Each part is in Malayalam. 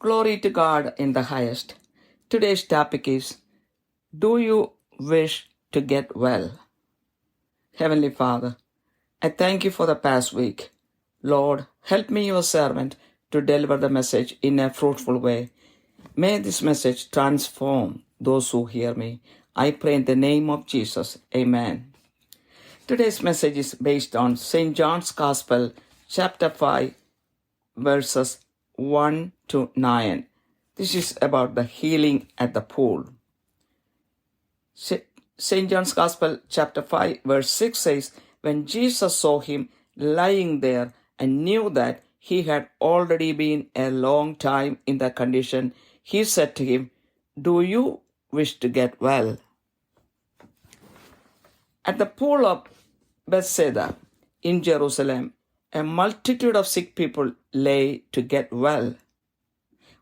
Glory to God in the highest. Today's topic is, do you wish to get well? Heavenly Father, I thank you for the past week. Lord, help me, your servant, to deliver the message in a fruitful way. May this message transform those who hear me. I pray in the name of Jesus. Amen. Today's message is based on St. John's Gospel, chapter 5, verses 1 to 9. This is about the healing at the pool. St. John's Gospel, chapter 5, verse 6 says, when Jesus saw him lying there and knew that he had already been a long time in that condition, he said to him, do you wish to get well? At the pool of Bethesda in Jerusalem, a multitude of sick people lay to get well.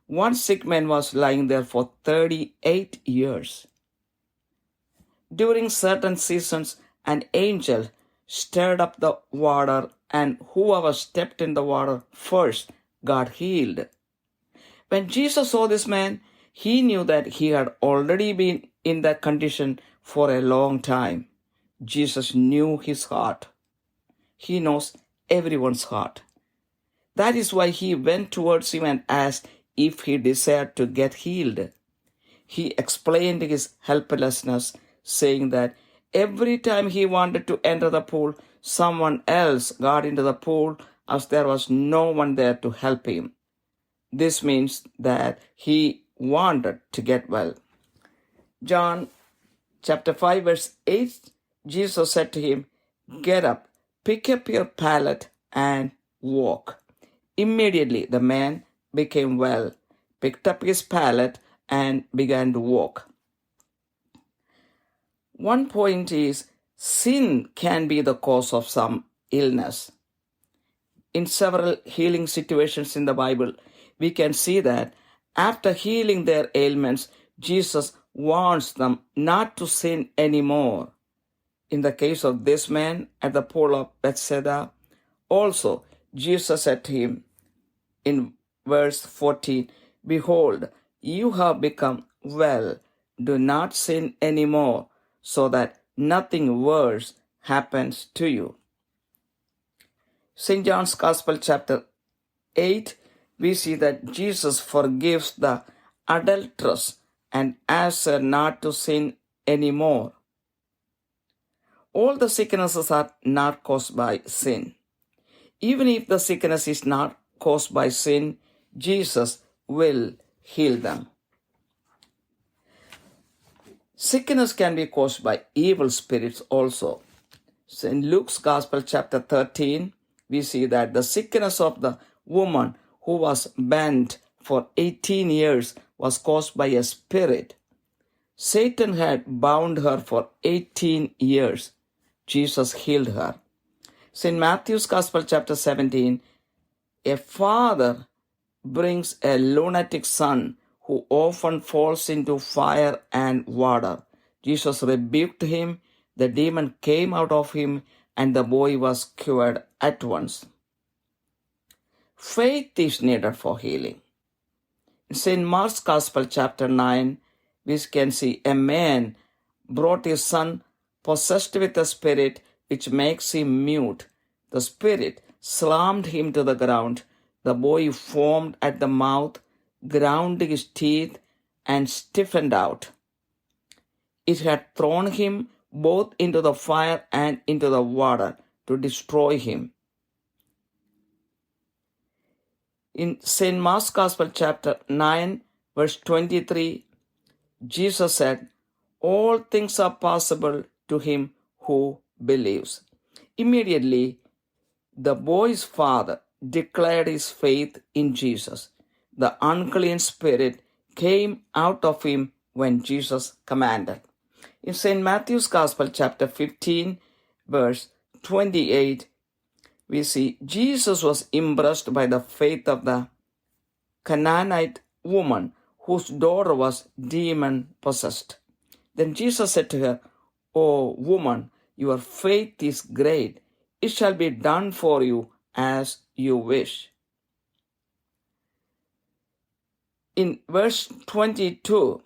One sick man was lying there for 38 years. During certain seasons, an angel stirred up the water, and whoever stepped in the water first got healed. When Jesus saw this man, he knew that he had already been in that condition for a long time. Jesus knew his heart. He knows everyone's heart. That is why he went towards him and asked if he desired to get healed. He explained his helplessness, saying that every time he wanted to enter the pool, someone else got into the pool as there was no one there to help him. This means that he wanted to get well. John chapter 5 verse 8, Jesus said to him, get up, pick up your pallet and walk. Immediately the man became well, picked up his pallet and began to walk. One point is, sin can be the cause of some illness. In several healing situations in the Bible, we can see that after healing their ailments, Jesus warns them not to sin anymore. In the case of this man at the pool of Bethesda, also Jesus said to him in verse 14, behold, you have become well. Do not sin anymore, so that nothing worse happens to you. St. John's Gospel, chapter 8, we see that Jesus forgives the adulteress and asks her not to sin anymore. All the sicknesses are not caused by sin. Even if the sickness is not caused by sin, Jesus will heal them. Sickness can be caused by evil spirits also. So in Luke's Gospel, chapter 13, we see that the sickness of the woman who was bent for 18 years was caused by a spirit. Satan had bound her for 18 years. Jesus healed her. St. Matthew's Gospel, chapter 17, a father brings a lunatic son who often falls into fire and water. Jesus rebuked him, the demon came out of him, and the boy was cured at once. Faith is needed for healing. In St. Mark's Gospel, chapter 9, we can see a man brought his son possessed with a spirit which makes him mute. The spirit slammed him to the ground. The boy foamed at the mouth, ground his teeth, and stiffened out. It had thrown him both into the fire and into the water to destroy him. In St. Mark's Gospel, chapter 9, verse 23, Jesus said, all things are possible to him who believes. Immediately, the boy's father declared his faith in Jesus. The unclean spirit came out of him when Jesus commanded. In St. Matthew's Gospel, chapter 15, verse 28, we see Jesus was impressed by the faith of the Canaanite woman whose daughter was demon-possessed. Then Jesus said to her, O woman, your faith is great. It shall be done for you as you wish. In verse 22,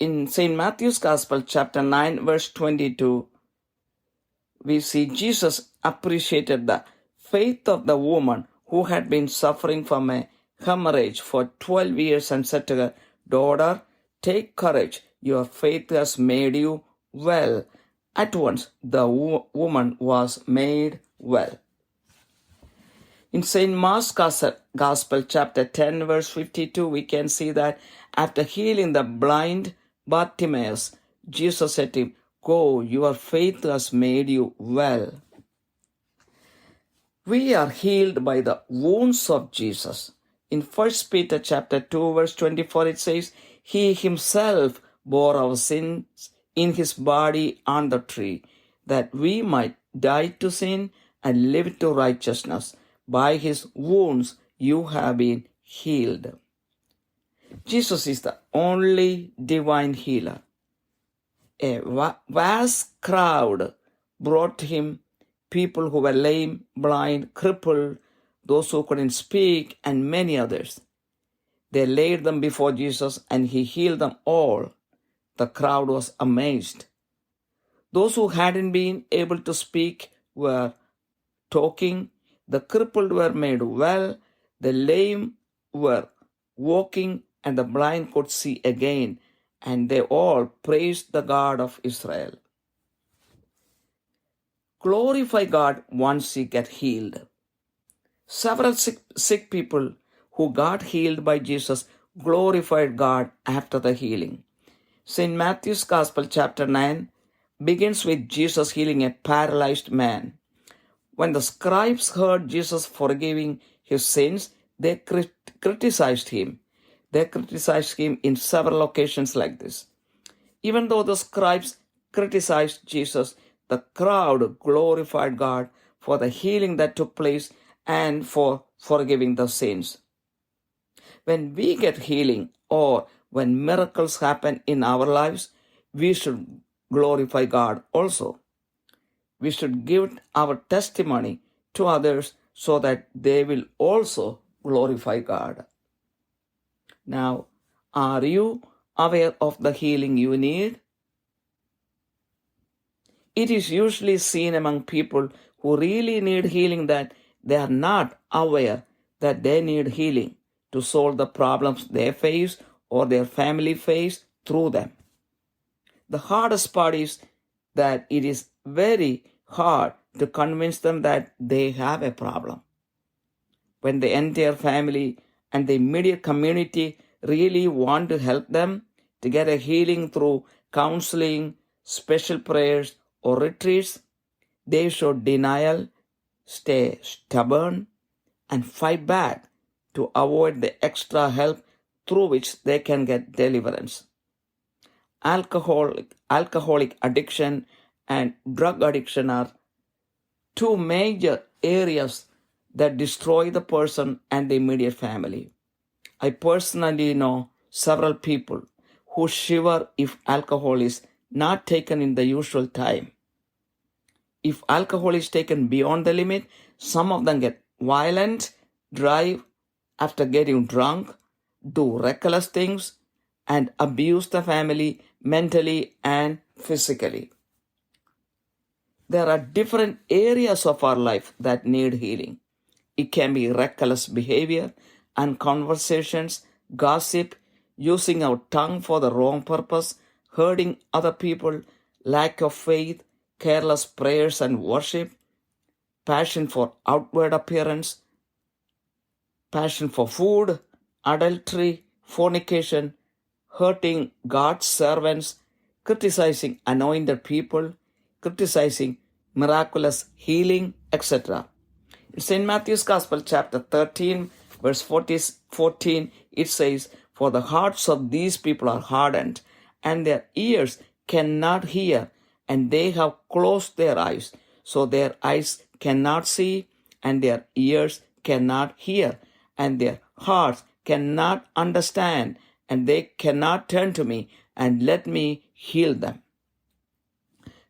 in St. Matthew's Gospel, chapter 9, verse 22, we see Jesus appreciated the faith of the woman who had been suffering from a hemorrhage for 12 years and said to her, "Daughter, take courage, your faith has made you well." At once the woman was made well. In St. Mark's Gospel, chapter 10, verse 52, we can see that after healing the blind Bartimaeus, Jesus said to him, "Go, your faith has made you well." We are healed by the wounds of Jesus. In 1 Peter chapter 2, verse 24, it says, "He himself bore our sins in his body on the tree, that we might die to sin and live to righteousness. By his wounds you have been healed." Jesus is the only divine healer. A vast crowd brought him people who were lame, blind, crippled, those who couldn't speak, and many others. They laid them before Jesus and he healed them all. The crowd was amazed. Those who hadn't been able to speak were talking, the crippled were made well, the lame were walking, and the blind could see again, and they all praised the God of Israel. Glorify God once you get healed. Several sick people who got healed by Jesus glorified God after the healing. St. Matthew's Gospel, chapter 9, begins with Jesus healing a paralyzed man. When the scribes heard Jesus forgiving his sins, they criticized him. They criticized him in several occasions like this. Even though the scribes criticized Jesus, the crowd glorified God for the healing that took place and for forgiving the sins. When we get healing or when miracles happen in our lives, we should glorify God also. We should give our testimony to others so that they will also glorify God. Now, are you aware of the healing you need? It is usually seen among people who really need healing that they are not aware that they need healing to solve the problems they face or their family face through them. The hardest part is that it is very hard to convince them that they have a problem. When the entire family and the immediate community really want to help them to get a healing through counseling, special prayers, or retreats, they show denial, stay stubborn, and fight back to avoid the extra help through which they can get deliverance. Alcoholic addiction and drug addiction are two major areas that destroy the person and the immediate family. I personally know several people who shiver if alcohol is not taken in the usual time. If alcohol is taken beyond the limit, some of them get violent, drive after getting drunk, do reckless things, and abuse the family mentally and physically. There are different areas of our life that need healing. It can be reckless behavior and conversations, gossip, using our tongue for the wrong purpose, hurting other people, lack of faith, careless prayers and worship, passion for outward appearance, passion for food, adultery, fornication, hurting God's servants, criticizing anointed people, criticizing miraculous healing, etc. In St. Matthew's Gospel, chapter 13, verse 14, it says, "For the hearts of these people are hardened, and their ears cannot hear, and they have closed their eyes, so their eyes cannot see, and their ears cannot hear, and their hearts cannot understand, and they cannot turn to me and let me heal them."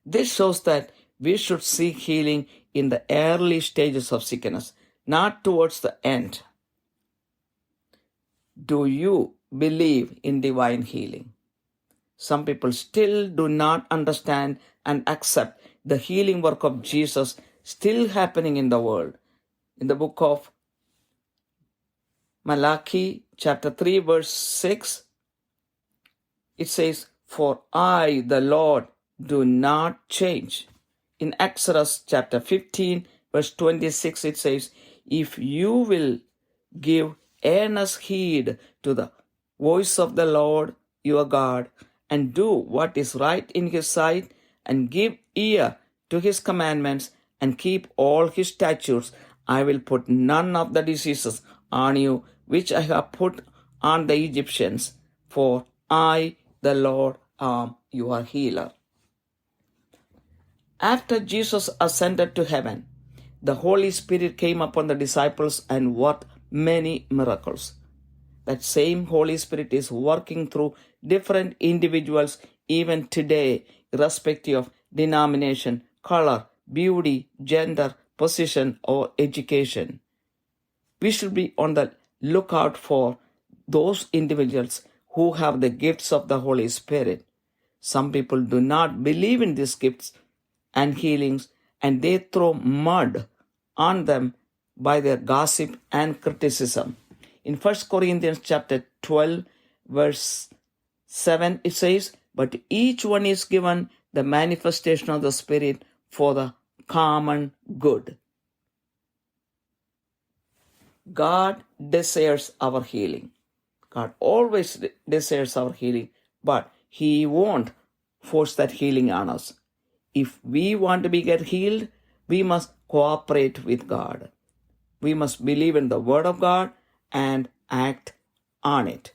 This shows that we should seek healing in the early stages of sickness, not towards the end. Do you believe in divine healing? Some people still do not understand and accept the healing work of Jesus still happening in the world. In the book of Malachi, chapter 3, verse 6, it says, "For I, the Lord, do not change." In Exodus chapter 15, verse 26, it says, "If you will give earnest heed to the voice of the Lord your God, and do what is right in his sight, and give ear to his commandments, and keep all his statutes, I will put none of the diseases on you which I have put on the Egyptians, for I, the Lord, am your healer." After Jesus ascended to heaven, the Holy Spirit came upon the disciples and worked many miracles. That same Holy Spirit is working through different individuals even today, irrespective of denomination, color, beauty, gender, position, or education. We should be on the lookout for those individuals who have the gifts of the Holy Spirit. Some people do not believe in these gifts and healings, and they throw mud on them by their gossip and criticism. In 1 Corinthians chapter 12, verse 7, it says, "But each one is given the manifestation of the Spirit for the common good." God desires our healing. God always desires our healing, but He won't force that healing on us. If we want to get healed, we must cooperate with God. We must believe in the Word of God and act on it.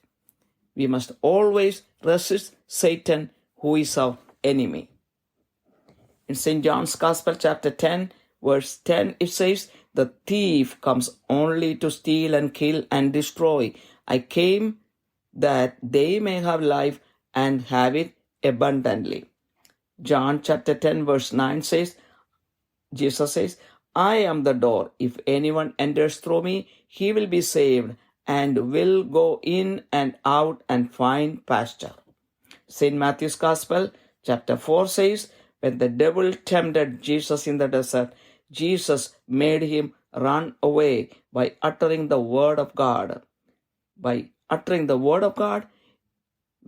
We must always resist Satan, who is our enemy. In St. John's Gospel, chapter 10, verse 10, it says, "The thief comes only to steal and kill and destroy. I came that they may have life and have it abundantly." John chapter 10, verse 9 says, Jesus says, "I am the door. If anyone enters through me, he will be saved and will go in and out and find pasture." St. Matthew's Gospel, chapter 4 says, "When the devil tempted Jesus in the desert, Jesus made him run away by uttering the word of God." By uttering the word of God,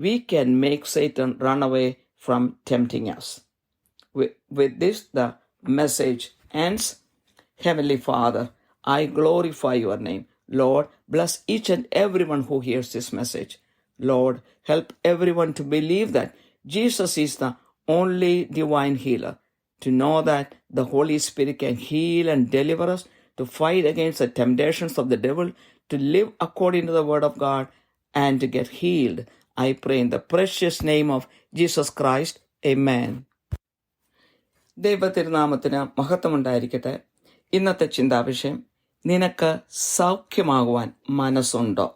we can make Satan run away from tempting us. With this, the message ends. Heavenly Father, I glorify your name. Lord, bless each and everyone who hears this message. Lord, help everyone to believe that Jesus is the only divine healer, to know that the Holy Spirit can heal and deliver us, to fight against the temptations of the devil, to live according to the word of God, and to get healed. I pray in the precious name of Jesus Christ. Amen. ദൈവതിരുനാമത്തിന് മഹത്വമുണ്ടായിരിക്കട്ടെ. ഇന്നത്തെ ചിന്താവിഷയം, നിനക്ക് സൗഖ്യമാകുവാൻ മനസ്സുണ്ടോ?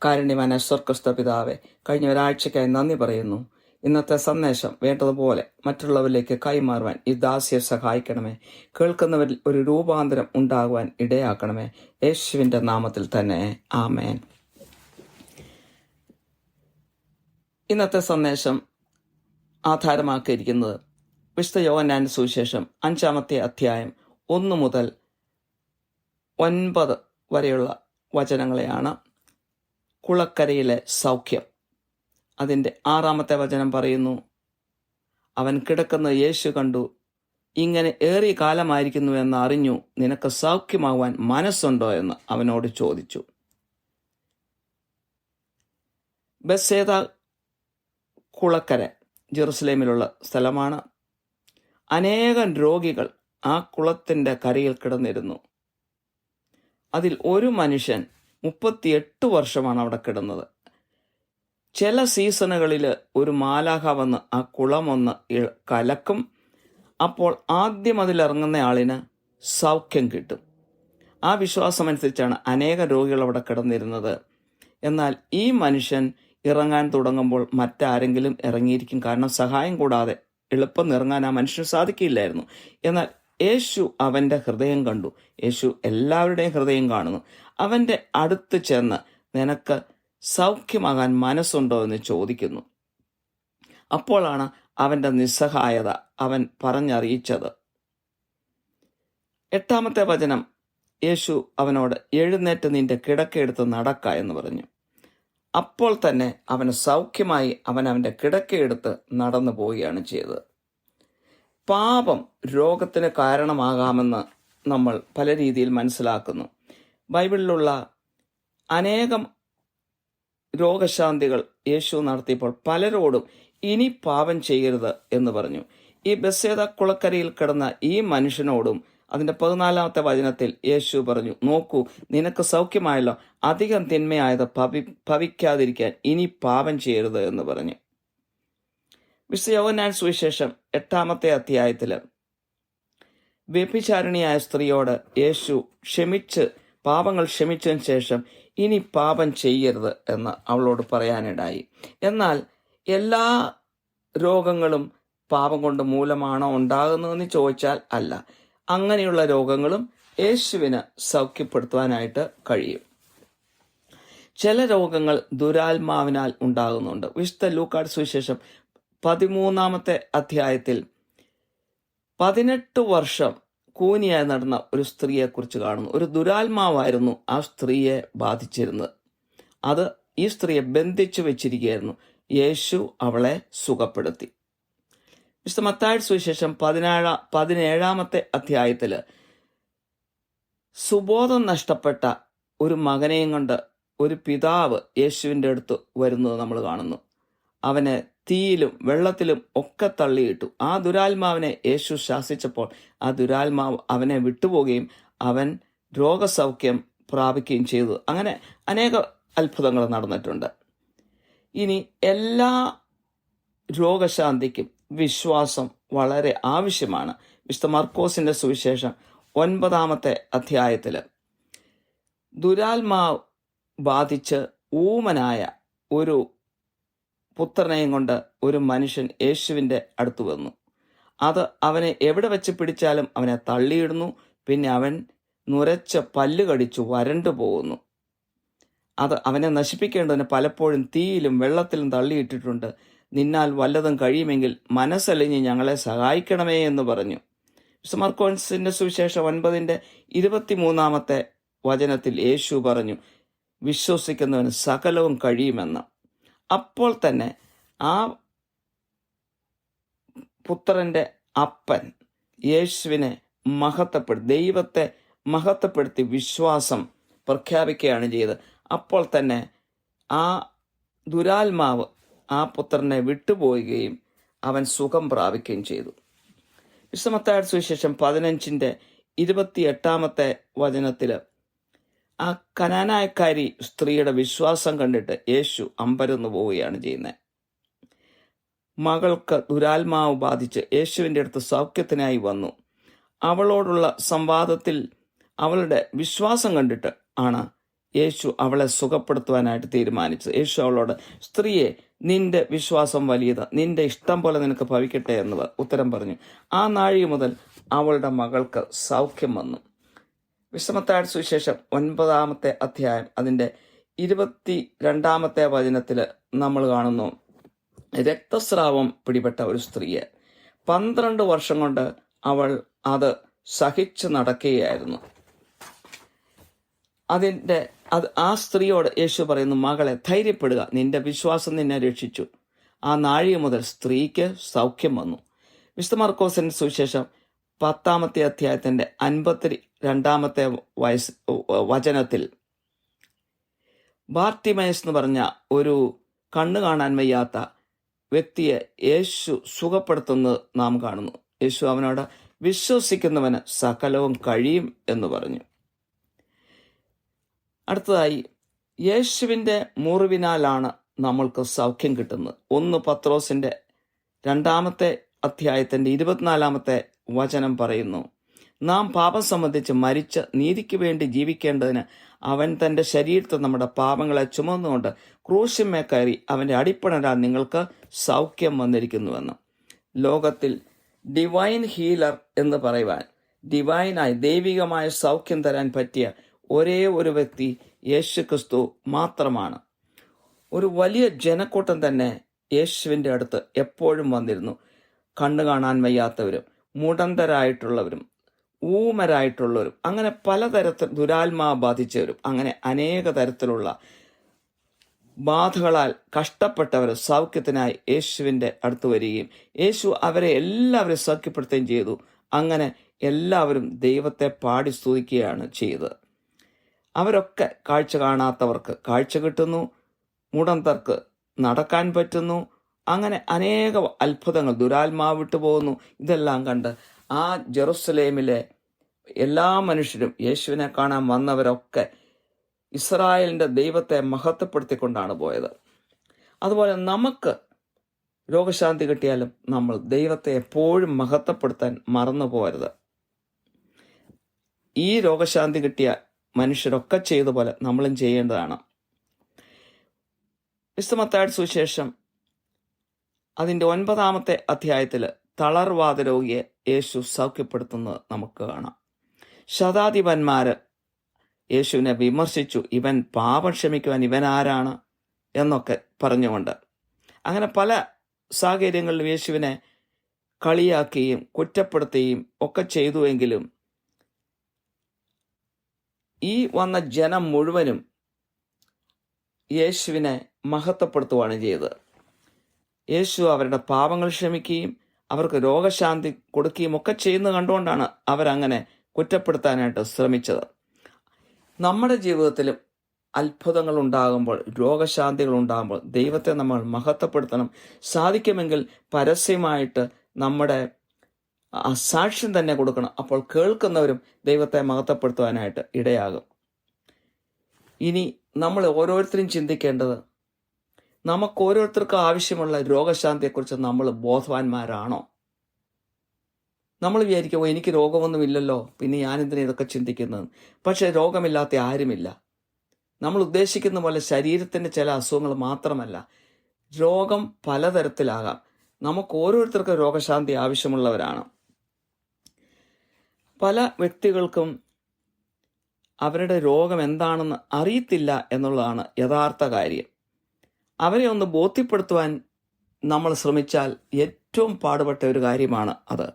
കാരുണ്യവാനായ സ്വർഗ്ഗസ്ഥ പിതാവേ, കഴിഞ്ഞ ഒരാഴ്ചയ്ക്കായി നന്ദി പറയുന്നു. ഇന്നത്തെ സന്ദേശം വേണ്ടതുപോലെ മറ്റുള്ളവരിലേക്ക് കൈമാറുവാൻ ഈ ദാസിയെ സഹായിക്കണമേ. കേൾക്കുന്നവരിൽ ഒരു രൂപാന്തരം ഉണ്ടാകുവാൻ ഇടയാക്കണമേ. യേശുവിൻ്റെ നാമത്തിൽ തന്നെ ആമേൻ. ഇന്നത്തെ സന്ദേശം ആധാരമാക്കിയിരിക്കുന്നത് വിശുദ്ധ യോഹന്നാന്റെ സുവിശേഷം 5-ാമത്തെ അധ്യായം 1 മുതൽ 9 വരെയുള്ള വചനങ്ങളെയാണ്. കുളക്കരയിലെ സൗഖ്യം. അതിൻ്റെ 6-ാമത്തെ വചനം പറയുന്നു, "അവൻ കിടക്കുന്നത് യേശു കണ്ടു, ഇങ്ങനെ ഏറിയ കാലമായിരിക്കുന്നു എന്ന് അറിഞ്ഞു, നിനക്ക് സൗഖ്യമാകുവാൻ മനസ്സുണ്ടോ എന്ന് അവനോട് ചോദിച്ചു." ബെത്സേദ കുളക്കര ജെറുസലേമിലുള്ള സ്ഥലമാണ്. അനേകം രോഗികൾ ആ കുളത്തിൻ്റെ കരയിൽ കിടന്നിരുന്നു. അതിൽ ഒരു മനുഷ്യൻ 38 വർഷമാണ് അവിടെ കിടന്നത്. ചില സീസണുകളിൽ ഒരു മാലാഖ വന്ന് ആ കുളമൊന്ന് കലക്കും. അപ്പോൾ ആദ്യം അതിലിറങ്ങുന്ന ആളിന് സൗഖ്യം കിട്ടും. ആ വിശ്വാസമനുസരിച്ചാണ് അനേകം രോഗികൾ അവിടെ കിടന്നിരുന്നത്. എന്നാൽ ഈ മനുഷ്യൻ ഇറങ്ങാൻ തുടങ്ങുമ്പോൾ മറ്റാരെങ്കിലും ഇറങ്ങിയിരിക്കും. കാരണം സഹായം കൂടാതെ എളുപ്പം ഇറങ്ങാൻ ആ മനുഷ്യന് സാധിക്കില്ലായിരുന്നു. എന്നാൽ യേശു അവൻ്റെ ഹൃദയം കണ്ടു. യേശു എല്ലാവരുടെയും ഹൃദയം കാണുന്നു. അവൻ്റെ അടുത്ത് ചെന്ന്, "നിനക്ക് സൗഖ്യമാകാൻ മനസ്സുണ്ടോ എന്ന് ചോദിക്കുന്നു. അപ്പോഴാണ് അവൻ്റെ നിസ്സഹായത അവൻ പറഞ്ഞറിയിച്ചത്. 8-ാമത്തെ വചനം, യേശു അവനോട് എഴുന്നേറ്റ് നിന്റെ കിടക്കയെടുത്ത് നടക്ക എന്ന് പറഞ്ഞു. അപ്പോൾ തന്നെ അവന് സൗഖ്യമായി. അവൻ അവൻ്റെ കിടക്കയെടുത്ത് നടന്നു പോവുകയാണ് ചെയ്തത്. പാപം രോഗത്തിന് കാരണമാകാമെന്ന് നമ്മൾ പല രീതിയിൽ മനസ്സിലാക്കുന്നു. ബൈബിളിലുള്ള അനേകം രോഗശാന്തികൾ യേശു നടത്തിയപ്പോൾ പലരോടും ഇനി പാപം ചെയ്യരുത് എന്ന് പറഞ്ഞു. ഈ ബെത്സേദ കുളക്കരയിൽ കിടന്ന ഈ മനുഷ്യനോടും അതിൻ്റെ 14-ാമത്തെ വചനത്തിൽ യേശു പറഞ്ഞു, നോക്കൂ, നിനക്ക് സൗഖ്യമായല്ലോ, അധികം തിന്മയായത് ഭവിക്കാതിരിക്കാൻ ഇനി പാപം ചെയ്യരുത് എന്ന് പറഞ്ഞു. വിശുദ്ധ യോഹന്നാൻ സുവിശേഷം 8-ാമത്തെ അധ്യായത്തിൽ വ്യഭിചാരിണിയായ സ്ത്രീയോട് യേശു പാപങ്ങൾ ക്ഷമിച്ചതിന് ശേഷം ഇനി പാപം ചെയ്യരുത് എന്ന് അവളോട് പറയാനിടയായി. എന്നാൽ എല്ലാ രോഗങ്ങളും പാപം കൊണ്ട് മൂലമാണോ ഉണ്ടാകുന്നതെന്ന് ചോദിച്ചാൽ അല്ല. അങ്ങനെയുള്ള രോഗങ്ങളും യേശുവിന് സൗഖ്യപ്പെടുത്തുവാനായിട്ട് കഴിയും. ചില രോഗങ്ങൾ ദുരാത്മാവിനാൽ ഉണ്ടാകുന്നുണ്ട്. വിശുദ്ധ ലൂക്കായുടെ സുവിശേഷം 13-ാമത്തെ അധ്യായത്തിൽ 18 വർഷം കൂനിയായി നടന്ന ഒരു സ്ത്രീയെക്കുറിച്ച് കാണുന്നു. ഒരു ദുരാത്മാവായിരുന്നു ആ സ്ത്രീയെ ബാധിച്ചിരുന്നത്. അത് ഈ സ്ത്രീയെ ബന്ധിച്ചു വെച്ചിരിക്കുകയായിരുന്നു. യേശു അവളെ സുഖപ്പെടുത്തി. വിശുദ്ധ മത്തായിയുടെ സുവിശേഷം 17-ാമത്തെ അധ്യായത്തിൽ സുബോധം നഷ്ടപ്പെട്ട ഒരു മകനെയും കൊണ്ട് ഒരു പിതാവ് യേശുവിൻ്റെ അടുത്ത് വരുന്നത് നമ്മൾ കാണുന്നു. അവനെ തീയിലും വെള്ളത്തിലും ഒക്കെ തള്ളിയിട്ടു. ആ ദുരാത്മാവിനെ യേശു ശാസിച്ചപ്പോൾ ആ ദുരാത്മാവ് അവനെ വിട്ടുപോവുകയും അവൻ രോഗസൗഖ്യം പ്രാപിക്കുകയും ചെയ്തു. അങ്ങനെ അനേക അത്ഭുതങ്ങൾ നടന്നിട്ടുണ്ട്. ഇനി എല്ലാ രോഗശാന്തിക്കും വിശ്വാസം വളരെ ആവശ്യമാണ്. വിശുദ്ധ മർക്കോസിന്റെ സുവിശേഷം 9-ാമത്തെ അധ്യായത്തിൽ ദുരാത്മാവ് ബാധിച്ച് ഊമനായ ഒരു പുത്രനെയും കൊണ്ട് ഒരു മനുഷ്യൻ യേശുവിൻ്റെ അടുത്ത് വന്നു. അത് അവനെ എവിടെ വെച്ച് പിടിച്ചാലും അവനെ തള്ളിയിടുന്നു. പിന്നെ അവൻ നുരച്ച പല്ല് കടിച്ചു വരണ്ടു പോകുന്നു. അത് അവനെ നശിപ്പിക്കേണ്ടതിന് പലപ്പോഴും തീയിലും വെള്ളത്തിലും തള്ളിയിട്ടിട്ടുണ്ട്. നിന്നാൽ വല്ലതും കഴിയുമെങ്കിൽ മനസ്സലിഞ്ഞ് ഞങ്ങളെ സഹായിക്കണമേ എന്ന് പറഞ്ഞു. മർക്കോസിന്റെ സുവിശേഷം 9-ന്റെ 23-ാമത്തെ വചനത്തിൽ യേശു പറഞ്ഞു, വിശ്വസിക്കുന്നവന് സകലവും കഴിയുമെന്ന്. അപ്പോൾ തന്നെ ആ പുത്രന്റെ അപ്പൻ യേശുവിനെ ദൈവത്തെ മഹത്വപ്പെടുത്തി വിശ്വാസം പ്രഖ്യാപിക്കുകയാണ് ചെയ്തത്. അപ്പോൾ തന്നെ ആ ദുരാത്മാവ് ആ പുത്രനെ വിട്ടുപോവുകയും അവൻ സുഖം പ്രാപിക്കുകയും ചെയ്തു. വിശുദ്ധ മത്തായിയുടെ സുവിശേഷം 15-ന്റെ 28-ാമത്തെ വചനത്തിൽ ആ കനാനായക്കാരി സ്ത്രീയുടെ വിശ്വാസം കണ്ടിട്ട് യേശു അമ്പരന്ന് പോവുകയാണ് ചെയ്യുന്നത്. മകൾക്ക് ദുരാത്മാവ് ബാധിച്ച് യേശുവിൻ്റെ അടുത്ത് സൗഖ്യത്തിനായി വന്നു. അവളോടുള്ള സംവാദത്തിൽ അവളുടെ വിശ്വാസം കണ്ടിട്ട് ആണ് യേശു അവളെ സുഖപ്പെടുത്തുവാനായിട്ട് തീരുമാനിച്ചത്. യേശു അവളോട്, സ്ത്രീയെ, നിന്റെ വിശ്വാസം വലിയത്, നിന്റെ ഇഷ്ടം പോലെ നിനക്ക് ഭവിക്കട്ടെ എന്ന് ഉത്തരം പറഞ്ഞു. ആ നാഴിക മുതൽ അവളുടെ മകൾക്ക് സൗഖ്യം വന്നു. വിശുദ്ധ മത്തായിയുടെ സുവിശേഷം 9-ാമത്തെ അധ്യായം അതിൻ്റെ 22-ാമത്തെ വചനത്തിൽ നമ്മൾ കാണുന്നു, രക്തസ്രാവം പിടിപെട്ട ഒരു സ്ത്രീയെ 12 വർഷം കൊണ്ട് അവൾ അത് സഹിച്ചു നടക്കുകയായിരുന്നു. ആ സ്ത്രീയോട് യേശു പറയുന്നു, മകളെ, ധൈര്യപ്പെടുക, നിന്റെ വിശ്വാസം നിന്നെ രക്ഷിച്ചു. ആ നാഴിക മുതൽ സ്ത്രീക്ക് സൗഖ്യം വന്നു. വിശുദ്ധ മർക്കോസിന്റെ സുവിശേഷം 10-ാമത്തെ അധ്യായത്തിന്റെ 52-ാമത്തെ വചനത്തിൽ ബാർട്ടിമയസ് എന്ന് പറഞ്ഞ ഒരു കണ്ണു കാണാൻ വയ്യാത്ത വ്യക്തിയെ യേശു സുഖപ്പെടുത്തുന്നത് നാം കാണുന്നു. യേശു അവനോട്, വിശ്വസിക്കുന്നവന് സകലവും കഴിയും എന്ന് പറഞ്ഞു. അടുത്തതായി, യേശുവിൻ്റെ മുറിവിനാലാണ് നമ്മൾക്ക് സൗഖ്യം കിട്ടുന്നത്. 1 പത്രോസിന്റെ 2-ാമത്തെ അധ്യായത്തിന്റെ 24-ാമത്തെ വചനം പറയുന്നു, നാം പാപം സംബന്ധിച്ച് മരിച്ച് നീതിക്ക് വേണ്ടി ജീവിക്കേണ്ടതിന് അവൻ തൻ്റെ ശരീരത്തിൽ നമ്മുടെ പാപങ്ങളെ ചുമന്നുകൊണ്ട് ക്രൂശിന്മേ കയറി അവൻ്റെ അടിപ്പിണരാൽ നിങ്ങൾക്ക് സൗഖ്യം വന്നിരിക്കുന്നുവെന്ന്. ലോകത്തിൽ ഡിവൈൻ ഹീലർ എന്ന് പറയുവാൻ, ഡിവൈനായി ദൈവികമായ സൗഖ്യം തരാൻ പറ്റിയ ഒരേ ഒരു വ്യക്തി യേശു ക്രിസ്തു മാത്രമാണ്. ഒരു വലിയ ജനക്കൂട്ടം തന്നെ യേശുവിൻ്റെ അടുത്ത് എപ്പോഴും വന്നിരുന്നു. കണ്ണു കാണാൻ വയ്യാത്തവരും, മുടന്തരായിട്ടുള്ളവരും, ഊമരായിട്ടുള്ളവരും, അങ്ങനെ പലതരത്തിൽ ദുരാത്മാവ് ബാധിച്ചവരും, അങ്ങനെ അനേക തരത്തിലുള്ള ബാധകളാൽ കഷ്ടപ്പെട്ടവർ സൗഖ്യത്തിനായി യേശുവിൻ്റെ അടുത്ത് വരികയും യേശു അവരെ എല്ലാവരും സൗഖ്യപ്പെടുത്തുകയും ചെയ്തു. അങ്ങനെ എല്ലാവരും ദൈവത്തെ പാടി സ്തുതിക്കുകയാണ് ചെയ്തത്. അവരൊക്കെ കാഴ്ച കാണാത്തവർക്ക് കാഴ്ച കിട്ടുന്നു, മുടന്തർക്ക് നടക്കാൻ പറ്റുന്നു, അങ്ങനെ അനേക അത്ഭുതങ്ങൾ, ദുരാത്മാവ് വിട്ടുപോകുന്നു. ഇതെല്ലാം കണ്ട് ആ ജെറുസലേമിലെ എല്ലാ മനുഷ്യരും, യേശുവിനെ കാണാൻ വന്നവരൊക്കെ ഇസ്രായേലിൻ്റെ ദൈവത്തെ മഹത്വപ്പെടുത്തിക്കൊണ്ടാണ് പോയത്. അതുപോലെ നമുക്ക് രോഗശാന്തി കിട്ടിയാലും നമ്മൾ ദൈവത്തെ എപ്പോഴും മഹത്വപ്പെടുത്താൻ മറന്നു പോകരുത്. ഈ രോഗശാന്തി കിട്ടിയ മനുഷ്യരൊക്കെ ചെയ്ത പോലെ നമ്മളും ചെയ്യേണ്ടതാണ്. വിശുദ്ധ മത്തായിയുടെ സുവിശേഷം അതിൻ്റെ 9-ാമത്തെ അധ്യായത്തിൽ തളർവാദ രോഗിയെ യേശു സൗഖ്യപ്പെടുത്തുന്നത് നമുക്ക് കാണാം. ശതാധിപന്മാര് യേശുവിനെ വിമർശിച്ചു, ഇവൻ പാപം ക്ഷമിക്കുവാൻ ഇവൻ ആരാണ് എന്നൊക്കെ പറഞ്ഞുകൊണ്ട്. അങ്ങനെ പല സാഹചര്യങ്ങളിലും യേശുവിനെ കളിയാക്കുകയും കുറ്റപ്പെടുത്തുകയും ഒക്കെ ചെയ്തുവെങ്കിലും ഈ വന്ന ജനം മുഴുവനും യേശുവിനെ മഹത്വപ്പെടുത്തുകയാണ് ചെയ്തത്. യേശു അവരുടെ പാപങ്ങൾ ക്ഷമിക്കുകയും അവർക്ക് രോഗശാന്തി കൊടുക്കുകയും ഒക്കെ ചെയ്യുന്നത് കണ്ടുകൊണ്ടാണ് അവരങ്ങനെ കുറ്റപ്പെടുത്താനായിട്ട് ശ്രമിച്ചത്. നമ്മുടെ ജീവിതത്തിലും അത്ഭുതങ്ങൾ ഉണ്ടാകുമ്പോൾ, രോഗശാന്തികൾ ഉണ്ടാകുമ്പോൾ ദൈവത്തെ നമ്മൾ മഹത്വപ്പെടുത്തണം. സാധിക്കുമെങ്കിൽ പരസ്യമായിട്ട് നമ്മുടെ സാക്ഷ്യം തന്നെ കൊടുക്കണം. അപ്പോൾ കേൾക്കുന്നവരും ദൈവത്തെ മഹത്വപ്പെടുത്തുവാനായിട്ട് ഇടയാകും. ഇനി നമ്മൾ ഓരോരുത്തരും ചിന്തിക്കേണ്ടത്, നമുക്ക് ഓരോരുത്തർക്കും ആവശ്യമുള്ള രോഗശാന്തിയെക്കുറിച്ച് നമ്മൾ ബോധവാന്മാരാണോ? നമ്മൾ വിചാരിക്കുമോ എനിക്ക് രോഗമൊന്നുമില്ലല്ലോ, പിന്നെ ഞാനെന്തിനാ ഇതൊക്കെ ചിന്തിക്കുന്നത്? പക്ഷെ രോഗമില്ലാത്ത ആരുമില്ല. നമ്മൾ ഉദ്ദേശിക്കുന്ന പോലെ ശരീരത്തിൻ്റെ ചില അസുഖങ്ങൾ മാത്രമല്ല, രോഗം പലതരത്തിലാകാം. നമുക്ക് ഓരോരുത്തർക്കും രോഗശാന്തി ആവശ്യമുള്ളവരാണ്. പല വ്യക്തികൾക്കും അവരുടെ രോഗം എന്താണെന്ന് അറിയത്തില്ല എന്നുള്ളതാണ് യഥാർത്ഥ കാര്യം. അവരെ ഒന്ന് ബോധ്യപ്പെടുത്തുവാൻ നമ്മൾ ശ്രമിച്ചാൽ ഏറ്റവും പാടുപെട്ട ഒരു കാര്യമാണ് അത്.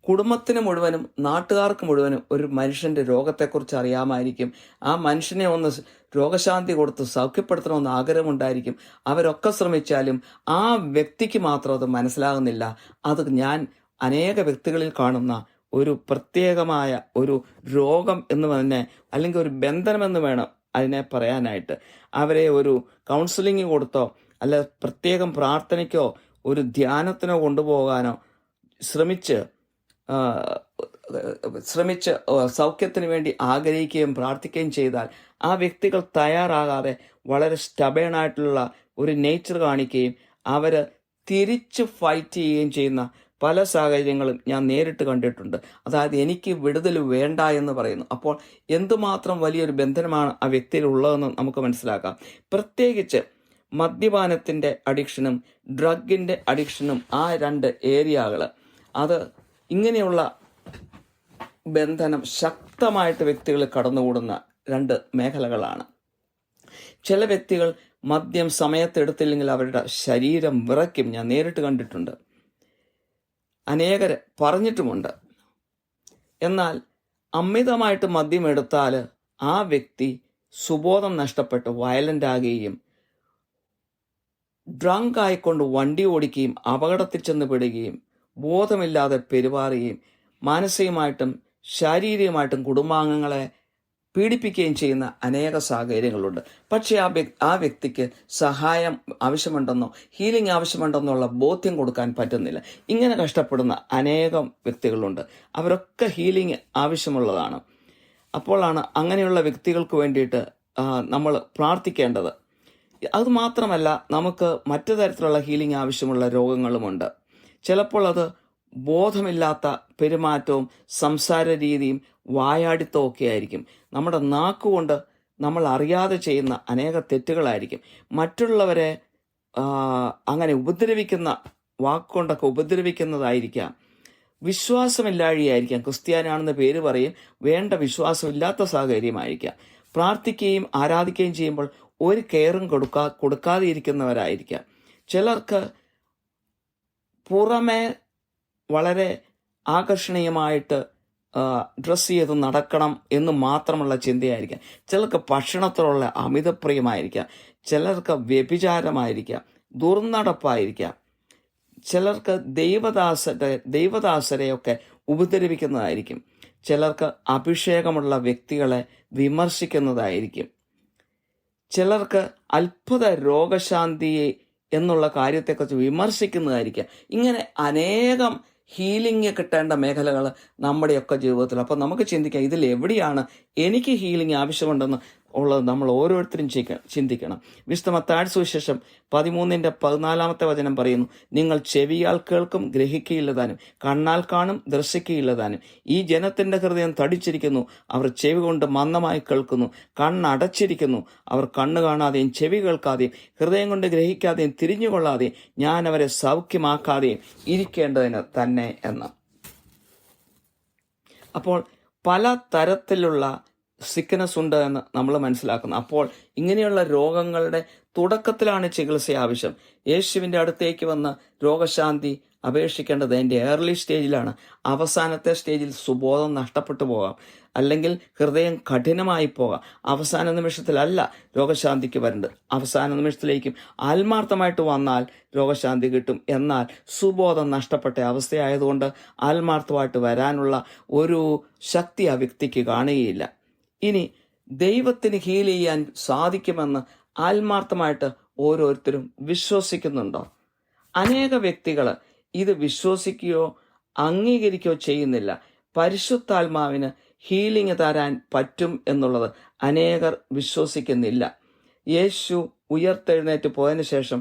കുടുംബത്തിന് മുഴുവനും നാട്ടുകാർക്ക് മുഴുവനും ഒരു മനുഷ്യൻ്റെ രോഗത്തെക്കുറിച്ച് അറിയാമായിരിക്കും. ആ മനുഷ്യനെ ഒന്ന് രോഗശാന്തി കൊടുത്ത് സൗഖ്യപ്പെടുത്തണമെന്ന് ആഗ്രഹമുണ്ടായിരിക്കും. അവരൊക്കെ ശ്രമിച്ചാലും ആ വ്യക്തിക്ക് മാത്രം അത് മനസ്സിലാകുന്നില്ല. അത് ഞാൻ അനേക വ്യക്തികളിൽ കാണുന്ന ഒരു പ്രത്യേകമായ ഒരു രോഗം എന്ന് തന്നെ, അല്ലെങ്കിൽ ഒരു ബന്ധനമെന്ന് വേണം അതിനെ പറയാനായിട്ട്. അവരെ ഒരു കൗൺസിലിംഗ് കൊടുത്തോ അല്ല പ്രത്യേകം പ്രാർത്ഥനയ്ക്കോ ഒരു ധ്യാനത്തിനോ കൊണ്ടുപോകാനോ ശ്രമിച്ച് സൗഖ്യത്തിന് വേണ്ടി ആഗ്രഹിക്കുകയും പ്രാർത്ഥിക്കുകയും ചെയ്താൽ ആ വ്യക്തികൾ തയ്യാറാകാതെ വളരെ സ്റ്റബേണായിട്ടുള്ള ഒരു നേച്ചർ കാണിക്കുകയും അവർ തിരിച്ച് ഫൈറ്റ് ചെയ്യുകയും ചെയ്യുന്ന പല സാഹചര്യങ്ങളും ഞാൻ നേരിട്ട് കണ്ടിട്ടുണ്ട്. അതായത് എനിക്ക് വിടുതൽ വേണ്ട എന്ന് പറയുന്നു. അപ്പോൾ എന്തുമാത്രം വലിയൊരു ബന്ധനമാണ് ആ വ്യക്തിയിൽ ഉള്ളതെന്ന് നമുക്ക് മനസ്സിലാക്കാം. പ്രത്യേകിച്ച് മദ്യപാനത്തിൻ്റെ അഡിക്ഷനും ഡ്രഗിൻ്റെ അഡിക്ഷനും, ആ രണ്ട് ഏരിയകൾ, അത് ഇങ്ങനെയുള്ള ബന്ധനം ശക്തമായിട്ട് വ്യക്തികൾ കടന്നുകൂടുന്ന രണ്ട് മേഖലകളാണ്. ചില വ്യക്തികൾ മദ്യം സമയത്തെടുത്തില്ലെങ്കിൽ അവരുടെ ശരീരം വിറയ്ക്കും. ഞാൻ നേരിട്ട് കണ്ടിട്ടുണ്ട്, അനേകർ പറഞ്ഞിട്ടുമുണ്ട്. എന്നാൽ അമിതമായിട്ട് മദ്യം എടുത്താൽ ആ വ്യക്തി സുബോധം നഷ്ടപ്പെട്ട് വയലൻ്റ് ആകുകയും ഡ്രങ്ക് ആയിക്കൊണ്ട് വണ്ടി ഓടിക്കുകയും അപകടത്തിൽ ചെന്ന് പെടുകയും ബോധമില്ലാതെ പെരുമാറുകയും മാനസികമായിട്ടും ശാരീരികമായിട്ടും കുടുംബാംഗങ്ങളെ പീഡിപ്പിക്കുകയും ചെയ്യുന്ന അനേക സാഹചര്യങ്ങളുണ്ട്. പക്ഷേ ആ വ്യക്തിക്ക് സഹായം ആവശ്യമുണ്ടെന്നോ ഹീലിംഗ് ആവശ്യമുണ്ടെന്നുള്ള ബോധ്യം കൊടുക്കാൻ പറ്റുന്നില്ല. ഇങ്ങനെ കഷ്ടപ്പെടുന്ന അനേകം വ്യക്തികളുണ്ട്. അവരൊക്കെ ഹീലിംഗ് ആവശ്യമുള്ളതാണ്. അപ്പോഴാണ് അങ്ങനെയുള്ള വ്യക്തികൾക്ക് വേണ്ടിയിട്ട് നമ്മൾ പ്രാർത്ഥിക്കേണ്ടത്. അതുമാത്രമല്ല, നമുക്ക് മറ്റു തരത്തിലുള്ള ഹീലിംഗ് ആവശ്യമുള്ള രോഗങ്ങളുമുണ്ട്. ചിലപ്പോൾ അത് ബോധമില്ലാത്ത പെരുമാറ്റവും സംസാര രീതിയും വായാടിത്തവും ഒക്കെ ആയിരിക്കും. നമ്മുടെ നാക്കുകൊണ്ട് നമ്മൾ അറിയാതെ ചെയ്യുന്ന അനേക തെറ്റുകളായിരിക്കും. മറ്റുള്ളവരെ അങ്ങനെ ഉപദ്രവിക്കുന്ന വാക്കുകൊണ്ടൊക്കെ ഉപദ്രവിക്കുന്നതായിരിക്കാം. വിശ്വാസമില്ലാഴിയായിരിക്കാം. ക്രിസ്ത്യാനാണെന്ന് പേര് പറയും, വേണ്ട വിശ്വാസമില്ലാത്ത സാഹചര്യമായിരിക്കാം. പ്രാർത്ഥിക്കുകയും ആരാധിക്കുകയും ചെയ്യുമ്പോൾ ഒരു കെയറും കൊടുക്കാതെ ഇരിക്കുന്നവരായിരിക്കാം. ചിലർക്ക് പുറമെ വളരെ ആകർഷണീയമായിട്ട് ഡ്രസ്സ് ചെയ്ത് നടക്കണം എന്ന് മാത്രമുള്ള ചിന്തയായിരിക്കാം. ചിലർക്ക് ഭക്ഷണത്തോടുള്ള അമിതപ്രിയമായിരിക്കാം. ചിലർക്ക് വ്യഭിചാരമായിരിക്കാം, ദുർനടപ്പായിരിക്കാം. ചിലർക്ക് ദൈവദാസരെയൊക്കെ ഉപദ്രവിക്കുന്നതായിരിക്കും. ചിലർക്ക് അഭിഷേകമുള്ള വ്യക്തികളെ വിമർശിക്കുന്നതായിരിക്കും. ചിലർക്ക് അത്ഭുത രോഗശാന്തി എന്നുള്ള കാര്യത്തെക്കുറിച്ച് വിമർശിക്കുന്നതായിരിക്കാം. ഇങ്ങനെ അനേകം ഹീലിംഗ് കിട്ടേണ്ട മേഖലകൾ നമ്മുടെയൊക്കെ ജീവിതത്തിൽ. അപ്പോൾ നമുക്ക് ചിന്തിക്കാം, ഇതിൽ എവിടെയാണ് എനിക്ക് ഹീലിംഗ് ആവശ്യമുണ്ടെന്ന് ഉള്ളത് നമ്മൾ ഓരോരുത്തരും ചിന്തിക്കണം. വിശുദ്ധ മത്തായിയുടെ സുവിശേഷം 13:14 പറയുന്നു, നിങ്ങൾ ചെവിയാൽ കേൾക്കും ഗ്രഹിക്കുകയില്ലതാനും, കണ്ണാൽ കാണും ദർശിക്കുകയില്ലതാനും. ഈ ജനത്തിന്റെ ഹൃദയം തടിച്ചിരിക്കുന്നു, അവർ ചെവി കൊണ്ട് മന്ദമായി കേൾക്കുന്നു, കണ്ണടച്ചിരിക്കുന്നു, അവർ കണ്ണ് കാണാതെയും ചെവി കേൾക്കാതെയും ഹൃദയം കൊണ്ട് ഗ്രഹിക്കാതെയും തിരിഞ്ഞുകൊള്ളാതെയും ഞാൻ അവരെ സൗഖ്യമാക്കാതെയും ഇരിക്കേണ്ടതിന് തന്നെ എന്ന്. അപ്പോൾ പല തരത്തിലുള്ള സിക്നസ് ഉണ്ട് എന്ന് നമ്മൾ മനസ്സിലാക്കുന്നു. അപ്പോൾ ഇങ്ങനെയുള്ള രോഗങ്ങളുടെ തുടക്കത്തിലാണ് ചികിത്സ ആവശ്യം. യേശുവിൻ്റെ അടുത്തേക്ക് വന്ന് രോഗശാന്തി അപേക്ഷിക്കേണ്ടത് അതിൻ്റെ ഏർലി സ്റ്റേജിലാണ്. അവസാനത്തെ സ്റ്റേജിൽ സുബോധം നഷ്ടപ്പെട്ടു പോകാം, അല്ലെങ്കിൽ ഹൃദയം കഠിനമായി പോകാം. അവസാന നിമിഷത്തിലല്ല രോഗശാന്തിക്ക് വരേണ്ടത്. അവസാന നിമിഷത്തിലേക്കും ആത്മാർത്ഥമായിട്ട് വന്നാൽ രോഗശാന്തി കിട്ടും. എന്നാൽ സുബോധം നഷ്ടപ്പെട്ട അവസ്ഥയായതുകൊണ്ട് ആത്മാർത്ഥമായിട്ട് വരാനുള്ള ഒരു ശക്തി ആ വ്യക്തിക്ക് കാണുകയില്ല. ഇനി ദൈവത്തിന് ഹീൽ ചെയ്യാൻ സാധിക്കുമെന്ന് ആത്മാർത്ഥമായിട്ട് ഓരോരുത്തരും വിശ്വസിക്കുന്നുണ്ടോ? അനേക വ്യക്തികൾ ഇത് വിശ്വസിക്കുകയോ അംഗീകരിക്കുകയോ ചെയ്യുന്നില്ല. പരിശുദ്ധാത്മാവിന് ഹീലിംഗ് തരാൻ പറ്റും എന്നുള്ളത് അനേകർ വിശ്വസിക്കുന്നില്ല. യേശു ഉയർത്തെഴുന്നേറ്റ് പോയതിനു ശേഷം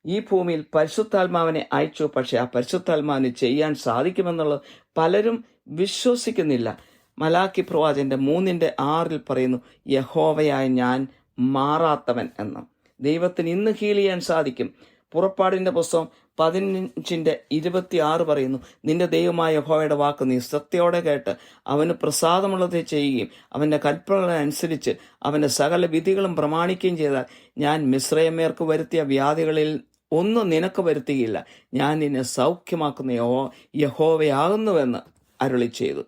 ഈ ഭൂമിയിൽ പരിശുദ്ധാത്മാവിനെ അയച്ചു. പക്ഷെ ആ പരിശുദ്ധാത്മാവിന് ചെയ്യാൻ സാധിക്കുമെന്നുള്ളത് പലരും വിശ്വസിക്കുന്നില്ല. മലാക്കി പ്രവാചകന്റെ 3:6 പറയുന്നു, യഹോവയായ ഞാൻ മാറാത്തവൻ എന്ന്. ദൈവത്തിന് ഇന്ന് ഹീൽ ചെയ്യാൻ സാധിക്കും. പുറപ്പാടിന്റെ പുസ്തകം 15:26 പറയുന്നു, നിന്റെ ദൈവമായ യഹോവയുടെ വാക്ക് നീ ശ്രദ്ധയോടെ കേട്ട് അവന് പ്രസാദമുള്ളത് ചെയ്യുകയും അവന്റെ കൽപ്പനകളെ അനുസരിച്ച് അവന്റെ സകല വിധികളും പ്രമാണിക്കുകയും ചെയ്താൽ ഞാൻ മിസ്രയമ്യർക്ക് വരുത്തിയ വ്യാധികളിൽ ഒന്നും നിനക്ക് വരുത്തുകയില്ല. ഞാൻ നിന്നെ സൗഖ്യമാക്കുന്ന യഹോവയാകുന്നുവെന്ന് അരുളി ചെയ്തു.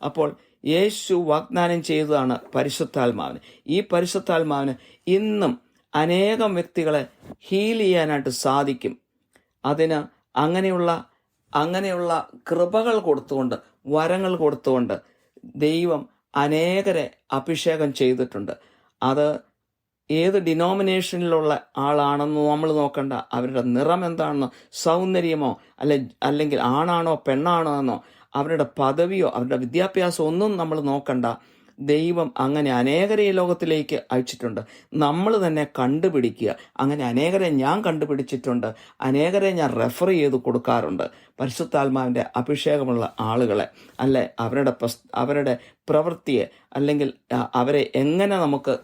അപ്പോൾ യേശു വാഗ്ദാനം ചെയ്തതാണ് പരിശുദ്ധാത്മാവിന്. ഈ പരിശുദ്ധാത്മാവിന് ഇന്നും അനേകം വ്യക്തികളെ ഹീൽ ചെയ്യാനായിട്ട് സാധിക്കും. അതിന് അങ്ങനെയുള്ള കൃപകൾ കൊടുത്തുകൊണ്ട്, വരങ്ങൾ കൊടുത്തുകൊണ്ട് ദൈവം അനേകരെ അഭിഷേകം ചെയ്തിട്ടുണ്ട്. അത് ഏത് ഡിനോമിനേഷനിലുള്ള ആളാണെന്ന് നമ്മൾ നോക്കണ്ട. അവരുടെ നിറം എന്താണെന്നോ, സൗന്ദര്യമോ, അല്ലെങ്കിൽ ആണാണോ പെണ്ണാണോ എന്നോ, അവരുടെ പദവിയോ അവരുടെ വിദ്യാഭ്യാസം ഒന്നും നമ്മൾ നോക്കണ്ട. ദൈവം അങ്ങനെ അനേകരെ ഈ ലോകത്തിലേക്ക് അയച്ചിട്ടുണ്ട്. നമ്മൾ തന്നെ കണ്ടുപിടിക്കുക. അങ്ങനെ അനേകരെ ഞാൻ കണ്ടുപിടിച്ചിട്ടുണ്ട്. അനേകരെ ഞാൻ റെഫർ ചെയ്ത് കൊടുക്കാറുണ്ട്. പരിശുദ്ധാത്മാവിൻ്റെ അഭിഷേകമുള്ള ആളുകളെ, അല്ലെ അവരുടെ പ്രവൃത്തിയെ, അല്ലെങ്കിൽ അവരെ എങ്ങനെ നമുക്ക്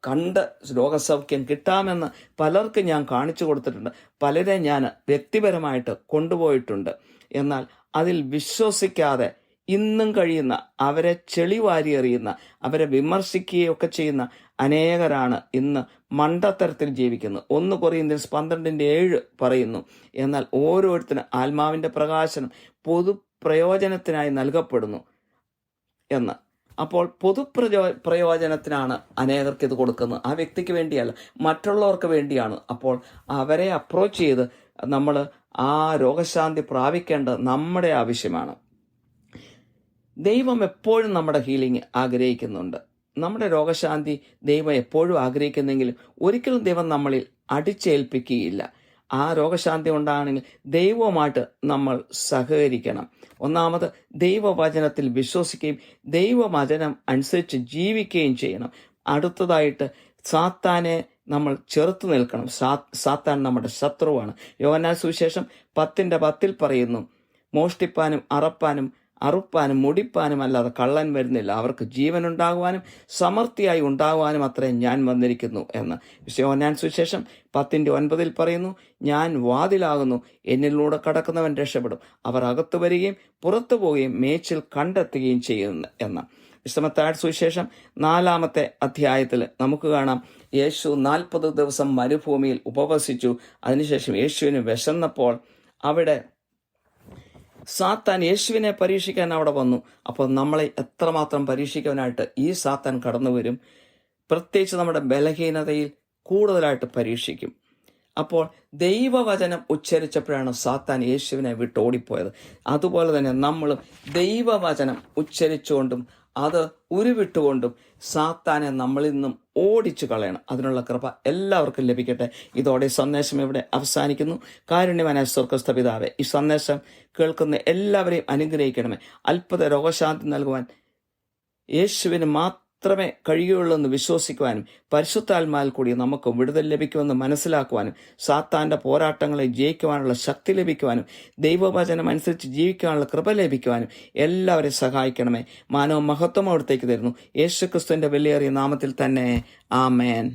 കണ്ട് രോഗസൗഖ്യം കിട്ടാമെന്ന് പലർക്ക് ഞാൻ കാണിച്ചു കൊടുത്തിട്ടുണ്ട്. പലരെ ഞാൻ വ്യക്തിപരമായിട്ട് കൊണ്ടുപോയിട്ടുണ്ട്. എന്നാൽ അതിൽ വിശ്വസിക്കാതെ ഇന്നും കഴിയുന്ന, അവരെ ചെളിവാരി എറിയുന്ന, അവരെ വിമർശിക്കുകയൊക്കെ ചെയ്യുന്ന അനേകരാണ് ഇന്ന് മണ്ടത്തരത്തിൽ ജീവിക്കുന്നത്. 1 കൊറിന്ത്യൻസ് 12:7 പറയുന്നു, എന്നാൽ ഓരോരുത്തരും ആത്മാവിൻ്റെ പ്രകാശനം പൊതുപ്രയോജനത്തിനായി നൽകപ്പെടുന്നു എന്ന്. അപ്പോൾ പ്രയോജനത്തിനാണ് അനേകർക്ക് ഇത് കൊടുക്കുന്നത്. ആ വ്യക്തിക്ക് വേണ്ടിയല്ല, മറ്റുള്ളവർക്ക് വേണ്ടിയാണ്. അപ്പോൾ അവരെ അപ്രോച്ച് ചെയ്ത് നമ്മൾ ആ രോഗശാന്തി പ്രാപിക്കേണ്ടത് നമ്മുടെ ആവശ്യമാണ്. ദൈവം എപ്പോഴും നമ്മുടെ ഹീലിംഗ് ആഗ്രഹിക്കുന്നുണ്ട്. നമ്മുടെ രോഗശാന്തി ദൈവം എപ്പോഴും ആഗ്രഹിക്കുന്നെങ്കിലും ഒരിക്കലും ദൈവം നമ്മളിൽ അടിച്ചേൽപ്പിക്കുകയില്ല. ആ രോഗശാന്തി ഉണ്ടാകണമെങ്കിൽ ദൈവവുമായിട്ട് നമ്മൾ സഹകരിക്കണം. ഒന്നാമത് ദൈവവചനത്തിൽ വിശ്വസിക്കുകയും ദൈവവചനം അനുസരിച്ച് ജീവിക്കുകയും ചെയ്യണം. അടുത്തതായിട്ട് സാത്താനെ നമ്മൾ ചെറുത്തു നിൽക്കണം. സാത്താൻ നമ്മുടെ ശത്രുവാണ്. യോഹന്നാൻ സുവിശേഷം 10:10 പറയുന്നു, മോഷ്ടിപ്പാനും അറപ്പാനും അറുപ്പാനും മുടിപ്പാനും അല്ലാതെ കള്ളൻ വരുന്നില്ല. അവർക്ക് ജീവനുണ്ടാകുവാനും സമൃദ്ധിയായി ഉണ്ടാകുവാനും അത്രേ ഞാൻ വന്നിരിക്കുന്നു എന്ന്. യോഹന്നാൻ സുവിശേഷം 10:9 പറയുന്നു, ഞാൻ വാതിലാകുന്നു, എന്നിലൂടെ കടക്കുന്നവൻ രക്ഷപ്പെടും. അവർ അകത്തു വരികയും പുറത്തു പോവുകയും മേച്ചിൽ കണ്ടെത്തുകയും ചെയ്യുന്നു എന്ന്. മത്തായിയുടെ സുവിശേഷം 4-ാമത്തെ അധ്യായത്തിൽ നമുക്ക് കാണാം, യേശു 40 ദിവസം മരുഭൂമിയിൽ ഉപവസിച്ചു. അതിനുശേഷം യേശുവിന് വിശന്നപ്പോൾ അവിടെ സാത്താൻ യേശുവിനെ പരീക്ഷിക്കാൻ അവിടെ വന്നു. അപ്പോൾ നമ്മളെ എത്രമാത്രം പരീക്ഷിക്കാനായിട്ട് ഈ സാത്താൻ കടന്നു വരും. പ്രത്യേകിച്ച് നമ്മുടെ ബലഹീനതയിൽ കൂടുതലായിട്ട് പരീക്ഷിക്കും. അപ്പോൾ ദൈവവചനം ഉച്ചരിച്ചപ്പോഴാണ് സാത്താൻ യേശുവിനെ വിട്ടോടിപ്പോയത്. അതുപോലെ തന്നെ നമ്മളും ദൈവവചനം ഉച്ചരിച്ചുകൊണ്ടും അത് ഉരുവിട്ടുകൊണ്ടും സാത്താനെ നമ്മളിൽ നിന്നും ഓടിച്ചു കളയണം. അതിനുള്ള കൃപ എല്ലാവർക്കും ലഭിക്കട്ടെ. ഇതോടെ സന്ദേശം ഇവിടെ അവസാനിക്കുന്നു. കാരുണ്യവാനായ സ്വർഗ്ഗസ്ഥ പിതാവേ, ഈ സന്ദേശം കേൾക്കുന്ന എല്ലാവരെയും അനുഗ്രഹിക്കണമേ. അത്ഭുത രോഗശാന്തി നൽകുവാൻ യേശുവിന് മാത്രമേ കഴിയുള്ളൂ എന്ന് വിശ്വസിക്കുവാനും പരിശുദ്ധാത്മാവിൽ കൂടി നമുക്ക് വിടുതൽ ലഭിക്കുമെന്ന് മനസ്സിലാക്കുവാനും സാത്താന്റെ പോരാട്ടങ്ങളെ ജയിക്കുവാനുള്ള ശക്തി ലഭിക്കുവാനും ദൈവവചനം അനുസരിച്ച് ജീവിക്കാനുള്ള കൃപ ലഭിക്കുവാനും എല്ലാവരെയും സഹായിക്കണമേ. മാനവ മഹത്വം അവിടത്തേക്ക് തരുന്നു. യേശുക്രിസ്തുവിന്റെ വിലയേറിയ നാമത്തിൽ തന്നെ. ആമേൻ.